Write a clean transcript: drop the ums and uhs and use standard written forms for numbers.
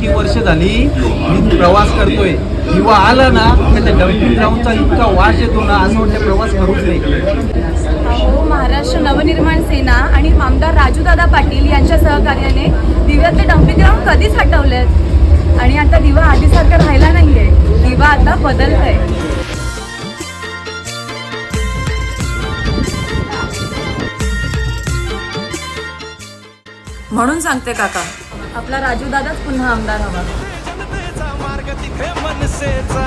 किती वर्ष झाली मी प्रवास करतोय. दिवा आला ना तर त्या डम्पिंग ग्राउंडचा इतका वास येतो ना, असं वाटतं प्रवास करूच नाही. हो, महाराष्ट्र नवनिर्माण सेना आणि आमदार राजूदादा पाटील यांच्या सहकार्याने दिव्यातले डम्पिंग ग्राउंड कधीच हटवलेत आणि आता दिवा आधीसारखा राहिला नाहीये. दिवा आता बदलतंय. म्हणून सांगते काका, आपला राजूदादाच पुन्हा आमदार हवा. जनतेचा मार्ग तिथे मनसेचा.